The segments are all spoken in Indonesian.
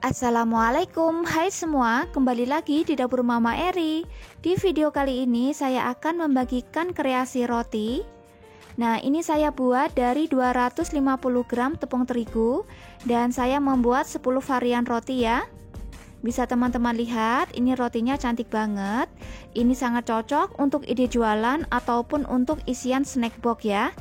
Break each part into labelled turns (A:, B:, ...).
A: Assalamualaikum, hai semua, kembali lagi di dapur Mama Eri. Di video kali ini saya akan membagikan kreasi roti. Nah, ini saya buat dari 250 gram tepung terigu dan saya membuat 10 varian roti ya. Bisa teman-teman lihat, ini rotinya cantik banget. Ini sangat cocok untuk ide jualan ataupun untuk isian snack box ya.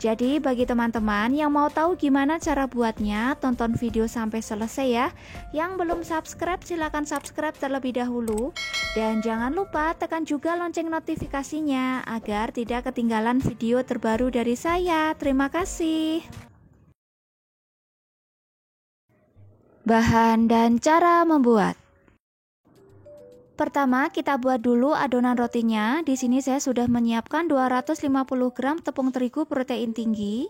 A: Jadi bagi teman-teman yang mau tahu gimana cara buatnya, tonton video sampai selesai ya. Yang belum subscribe silahkan subscribe terlebih dahulu. Dan jangan lupa tekan juga lonceng notifikasinya agar tidak ketinggalan video terbaru dari saya. Terima kasih. Bahan dan cara membuat. Pertama, kita buat dulu adonan rotinya. Di sini saya sudah menyiapkan 250 gram tepung terigu protein tinggi.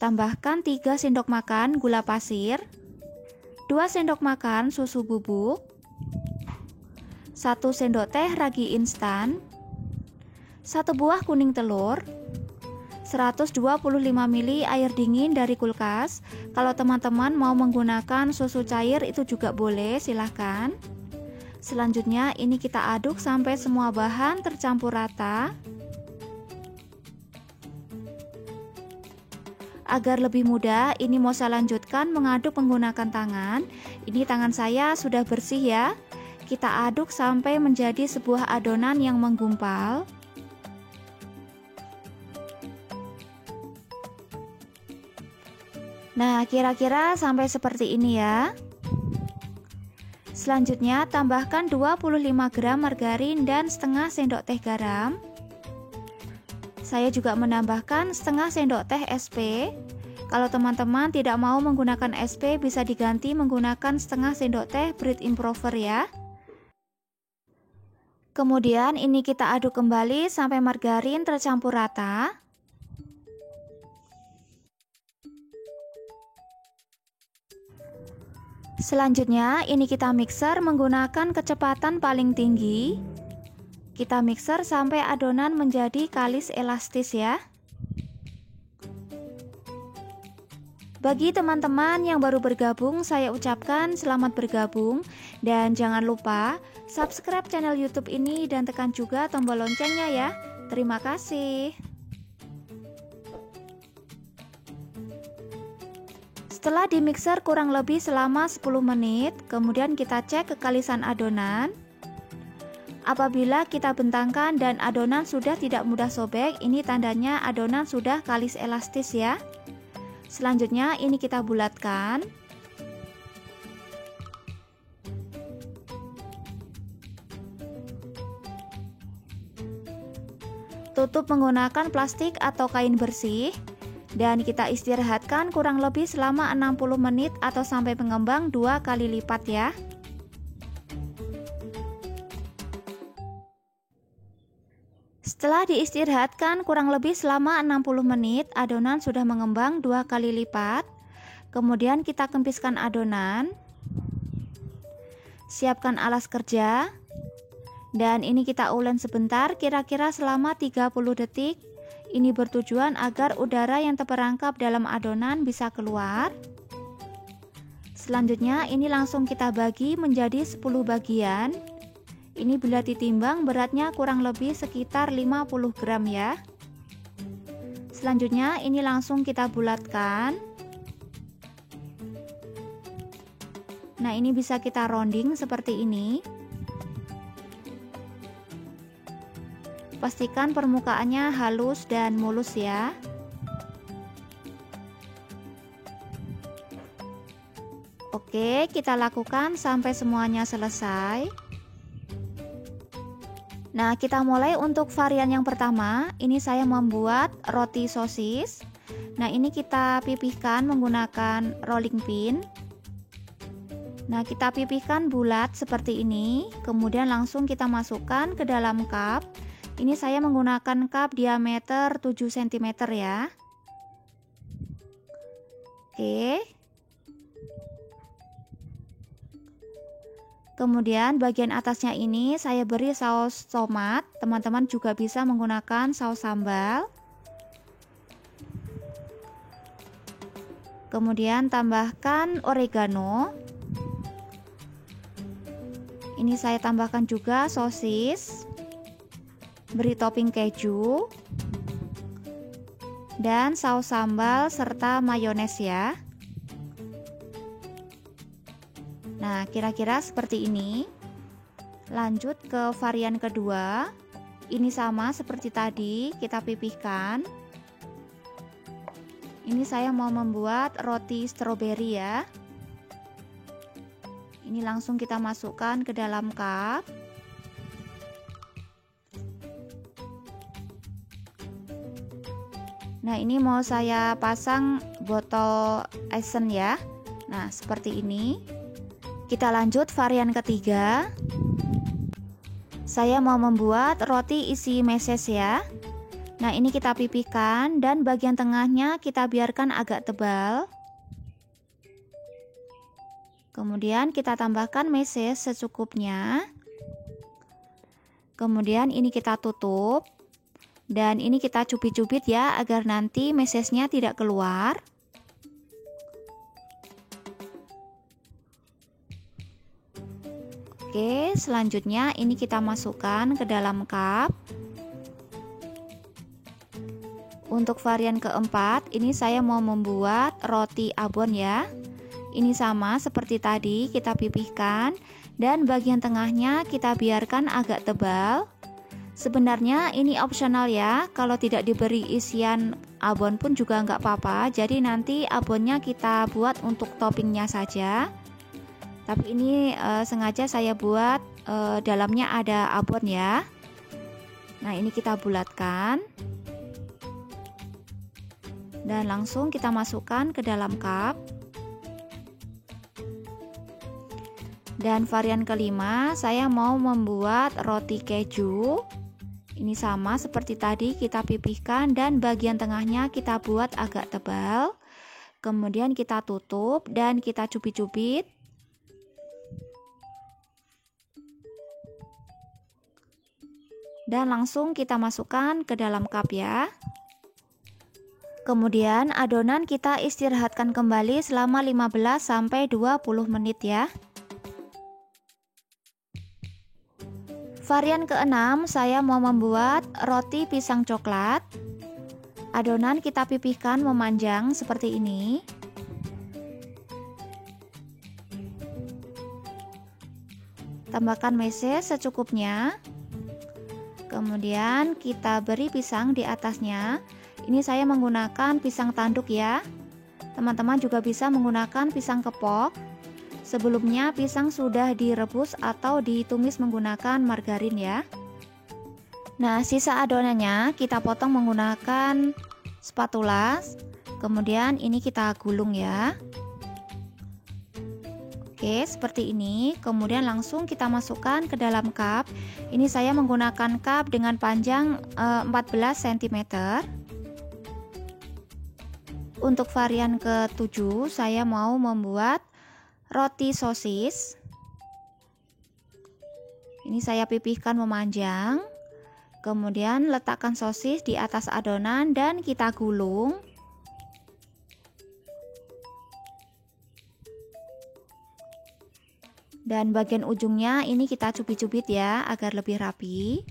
A: Tambahkan 3 sendok makan gula pasir, 2 sendok makan susu bubuk, 1 sendok teh ragi instan, 1 buah kuning telur, 125 ml air dingin dari kulkas. Kalau teman-teman mau menggunakan susu cair itu juga boleh, silahkan. Selanjutnya ini kita aduk sampai semua bahan tercampur rata. Agar lebih mudah, ini mau saya lanjutkan mengaduk menggunakan tangan. Ini tangan saya sudah bersih ya. Kita aduk sampai menjadi sebuah adonan yang menggumpal. Nah, kira-kira sampai seperti ini ya. Selanjutnya tambahkan 25 gram margarin dan setengah sendok teh garam. Saya juga menambahkan setengah sendok teh SP. Kalau teman-teman tidak mau menggunakan SP, bisa diganti menggunakan setengah sendok teh bread improver ya. Kemudian ini kita aduk kembali sampai margarin tercampur rata. Selanjutnya ini kita mixer menggunakan kecepatan paling tinggi. Kita mixer sampai adonan menjadi kalis elastis ya. Bagi teman-teman yang baru bergabung, saya ucapkan selamat bergabung. Dan jangan lupa subscribe channel YouTube ini dan tekan juga tombol loncengnya ya. Terima kasih. Setelah dimixer kurang lebih selama 10 menit, kemudian kita cek kekalisan adonan. Apabila kita bentangkan dan adonan sudah tidak mudah sobek, ini tandanya adonan sudah kalis elastis ya. Selanjutnya ini kita bulatkan. Tutup menggunakan plastik atau kain bersih. Dan kita istirahatkan kurang lebih selama 60 menit atau sampai mengembang 2 kali lipat ya. Setelah diistirahatkan kurang lebih selama 60 menit, adonan sudah mengembang 2 kali lipat. Kemudian kita kempiskan adonan. Siapkan alas kerja. Dan ini kita ulek sebentar, kira-kira selama 30 detik. Ini bertujuan agar udara yang terperangkap dalam adonan bisa keluar. Selanjutnya ini langsung kita bagi menjadi 10 bagian. Ini bila ditimbang beratnya kurang lebih sekitar 50 gram ya. Selanjutnya ini langsung kita bulatkan. Nah, ini bisa kita rounding seperti ini. Pastikan permukaannya halus dan mulus ya. Oke, kita lakukan sampai semuanya selesai. Nah, kita mulai untuk varian yang pertama. Ini saya membuat roti sosis. Nah, ini kita pipihkan menggunakan rolling pin. Nah, kita pipihkan bulat seperti ini. Kemudian langsung kita masukkan ke dalam cup. Ini saya menggunakan cup diameter 7 cm ya. Oke. Kemudian bagian atasnya ini saya beri saus tomat. Teman-teman juga bisa menggunakan saus sambal. Kemudian tambahkan oregano. Ini saya tambahkan juga sosis, beri topping keju, dan saus sambal serta mayones ya. Nah, kira-kira seperti ini. Lanjut ke varian kedua. Ini sama seperti tadi, kita pipihkan. Ini saya mau membuat roti stroberi ya. Ini langsung kita masukkan ke dalam cup. Nah, ini mau saya pasang botol esen ya. Nah, seperti ini. Kita lanjut varian ketiga. Saya mau membuat roti isi meses ya. Nah, ini kita pipihkan dan bagian tengahnya kita biarkan agak tebal. Kemudian kita tambahkan meses secukupnya. Kemudian ini kita tutup. Dan ini kita cubit-cubit ya, agar nanti mesesnya tidak keluar. Oke, selanjutnya ini kita masukkan ke dalam cup. Untuk varian keempat, ini saya mau membuat roti abon ya. Ini sama seperti tadi, kita pipihkan dan bagian tengahnya kita biarkan agak tebal. Sebenarnya ini opsional ya, kalau tidak diberi isian abon pun juga nggak apa-apa. Jadi nanti abonnya kita buat untuk toppingnya saja. Tapi ini sengaja saya buat dalamnya ada abon ya. Nah, ini kita bulatkan. Dan langsung kita masukkan ke dalam cup. Dan varian kelima, saya mau membuat roti keju. Ini sama seperti tadi, kita pipihkan dan bagian tengahnya kita buat agak tebal. Kemudian kita tutup dan kita cubit-cubit. Dan langsung kita masukkan ke dalam cup ya. Kemudian adonan kita istirahatkan kembali selama 15-20 menit ya. Varian keenam, saya mau membuat roti pisang coklat. Adonan kita pipihkan memanjang seperti ini. Tambahkan meses secukupnya. Kemudian kita beri pisang di atasnya. Ini saya menggunakan pisang tanduk ya. Teman-teman juga bisa menggunakan pisang kepok. Sebelumnya pisang sudah direbus atau ditumis menggunakan margarin ya. Nah, sisa adonannya kita potong menggunakan spatula. Kemudian ini kita gulung ya. Oke, seperti ini. Kemudian langsung kita masukkan ke dalam cup. Ini saya menggunakan cup dengan panjang 14 cm. Untuk varian ke-7, saya mau membuat roti sosis. Ini saya pipihkan memanjang. Kemudian letakkan sosis di atas adonan dan kita gulung. Dan bagian ujungnya ini kita cubit-cubit ya, agar lebih rapi.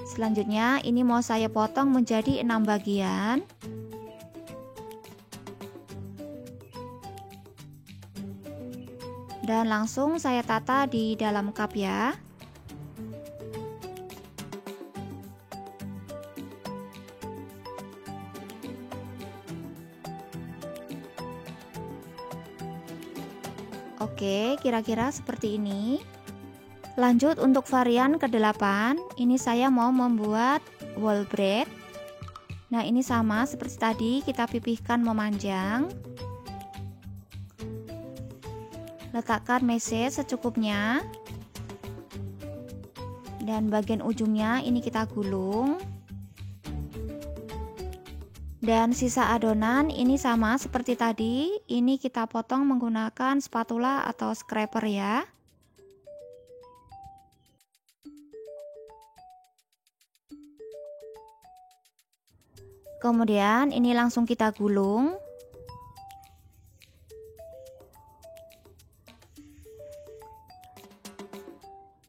A: Selanjutnya ini mau saya potong menjadi 6 bagian. Dan langsung saya tata di dalam cup ya. Oke, kira-kira seperti ini. Lanjut untuk varian ke-8, ini saya mau membuat whole bread. Nah, ini sama seperti tadi, kita pipihkan memanjang. Letakkan meses secukupnya. Dan bagian ujungnya ini kita gulung. Dan sisa adonan ini sama seperti tadi, ini kita potong menggunakan spatula atau scraper ya. Kemudian ini langsung kita gulung.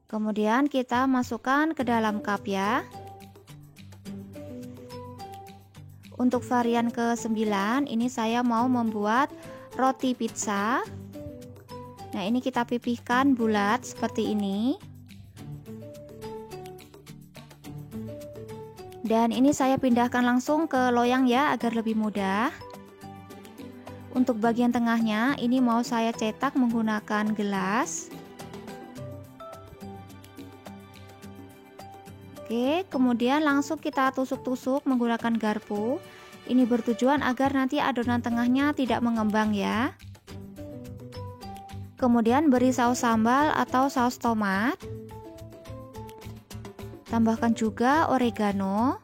A: Kemudian kita masukkan ke dalam cup ya. Untuk varian ke-9 ini saya mau membuat roti pizza. Nah, ini kita pipihkan bulat seperti ini. Dan ini saya pindahkan langsung ke loyang ya agar lebih mudah. Untuk bagian tengahnya ini mau saya cetak menggunakan gelas. Oke, kemudian langsung kita tusuk-tusuk menggunakan garpu. Ini bertujuan agar nanti adonan tengahnya tidak mengembang ya. Kemudian beri saus sambal atau saus tomat. Tambahkan juga oregano.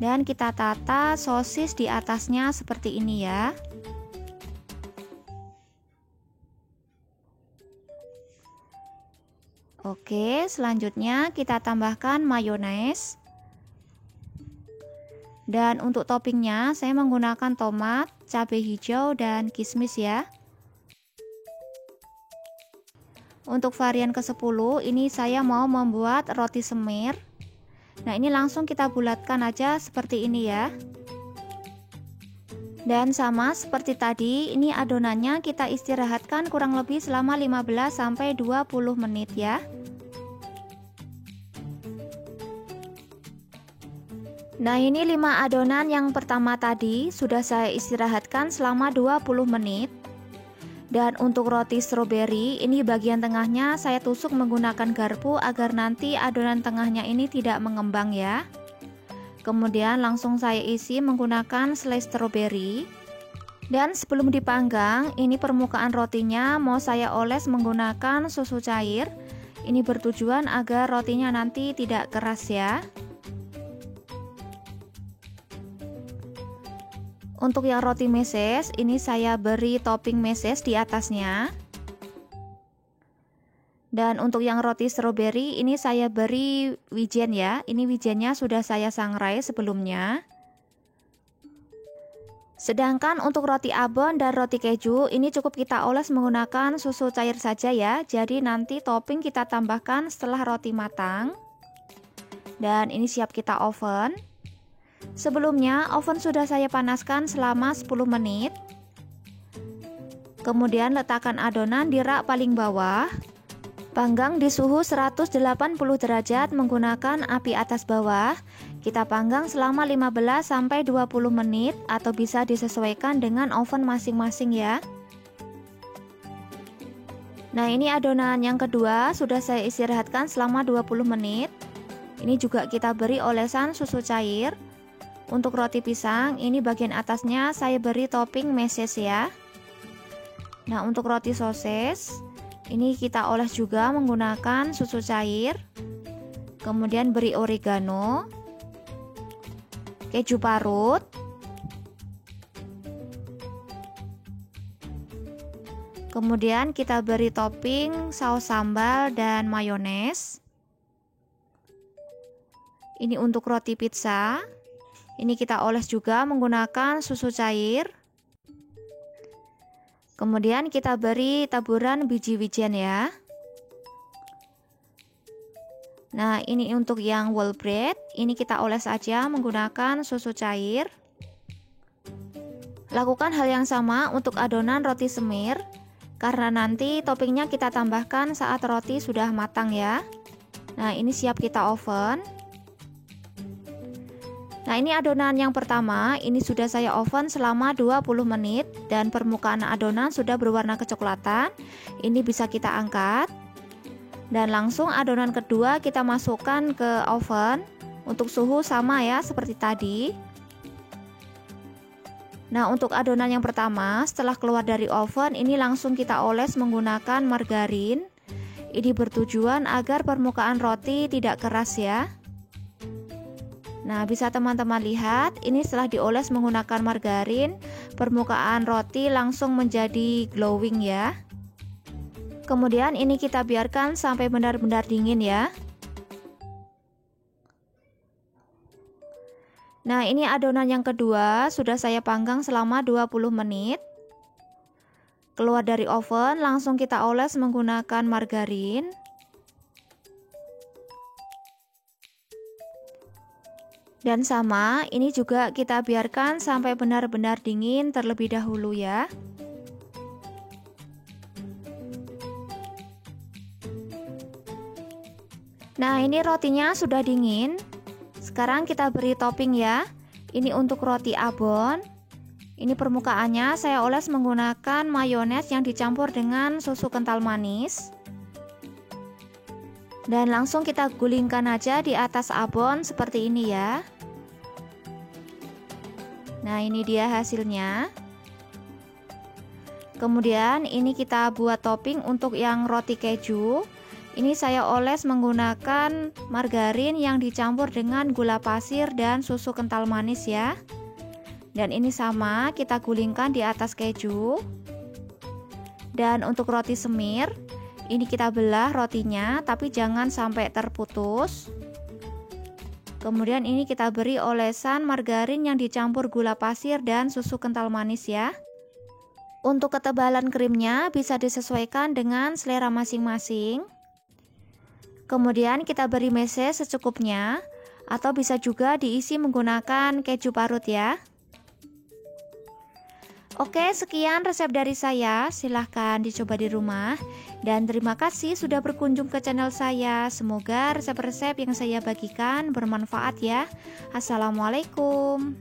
A: Dan kita tata sosis di atasnya seperti ini ya. Oke, selanjutnya kita tambahkan mayones. Dan untuk toppingnya saya menggunakan tomat, cabai hijau, dan kismis ya. Untuk varian ke-10 ini saya mau membuat roti semir. Nah, ini langsung kita bulatkan aja seperti ini ya. Dan sama seperti tadi, ini adonannya kita istirahatkan kurang lebih selama 15-20 menit ya. Nah, ini 5 adonan yang pertama tadi sudah saya istirahatkan selama 20 menit. Dan untuk roti stroberi, ini bagian tengahnya saya tusuk menggunakan garpu agar nanti adonan tengahnya ini tidak mengembang ya. Kemudian langsung saya isi menggunakan selai stroberi. Dan sebelum dipanggang, ini permukaan rotinya mau saya oles menggunakan susu cair. Ini bertujuan agar rotinya nanti tidak keras ya. Untuk yang roti meses, ini saya beri topping meses di atasnya. Dan untuk yang roti stroberi ini saya beri wijen ya. Ini wijennya sudah saya sangrai sebelumnya. Sedangkan untuk roti abon dan roti keju ini cukup kita oles menggunakan susu cair saja ya. Jadi nanti topping kita tambahkan setelah roti matang. Dan ini siap kita oven. Sebelumnya oven sudah saya panaskan selama 10 menit. Kemudian letakkan adonan di rak paling bawah. Panggang di suhu 180 derajat menggunakan api atas bawah. Kita panggang selama 15-20 menit atau bisa disesuaikan dengan oven masing-masing ya. Nah, ini adonan yang kedua sudah saya istirahatkan selama 20 menit. Ini juga kita beri olesan susu cair. Untuk roti pisang, ini bagian atasnya saya beri topping meses ya. Nah, untuk roti sosis, ini kita oles juga menggunakan susu cair. Kemudian beri oregano, keju parut, kemudian kita beri topping saus sambal dan mayones. Ini untuk roti pizza. Ini kita oles juga menggunakan susu cair. Kemudian kita beri taburan biji wijen ya. Nah, ini untuk yang whole bread. Ini kita oles aja menggunakan susu cair. Lakukan hal yang sama untuk adonan roti semir. Karena nanti toppingnya kita tambahkan saat roti sudah matang ya. Nah, ini siap kita oven. Nah, ini adonan yang pertama, ini sudah saya oven selama 20 menit dan permukaan adonan sudah berwarna kecoklatan. Ini bisa kita angkat. Dan langsung adonan kedua kita masukkan ke oven. Untuk suhu sama ya seperti tadi. Nah, untuk adonan yang pertama, setelah keluar dari oven, ini langsung kita oles menggunakan margarin. Ini bertujuan agar permukaan roti tidak keras ya. Nah, bisa teman-teman lihat, ini setelah dioles menggunakan margarin, permukaan roti langsung menjadi glowing ya. Kemudian ini kita biarkan sampai benar-benar dingin ya. Nah, ini adonan yang kedua sudah saya panggang selama 20 menit. Keluar dari oven, langsung kita oles menggunakan margarin. Dan sama, ini juga kita biarkan sampai benar-benar dingin terlebih dahulu ya. Nah, ini rotinya sudah dingin. Sekarang kita beri topping ya. Ini untuk roti abon. Ini permukaannya saya oles menggunakan mayones yang dicampur dengan susu kental manis. Dan langsung kita gulingkan aja di atas abon seperti ini ya. Nah, ini dia hasilnya. Kemudian ini kita buat topping untuk yang roti keju. Ini saya oles menggunakan margarin yang dicampur dengan gula pasir dan susu kental manis ya. Dan ini sama, kita gulingkan di atas keju. Dan untuk roti semir, ini kita belah rotinya, tapi jangan sampai terputus. Kemudian ini kita beri olesan margarin yang dicampur gula pasir dan susu kental manis ya. Untuk ketebalan krimnya bisa disesuaikan dengan selera masing-masing. Kemudian kita beri mese secukupnya, atau bisa juga diisi menggunakan keju parut ya. Oke, sekian resep dari saya. Silahkan dicoba di rumah. Dan terima kasih sudah berkunjung ke channel saya. Semoga resep-resep yang saya bagikan bermanfaat ya. Assalamualaikum.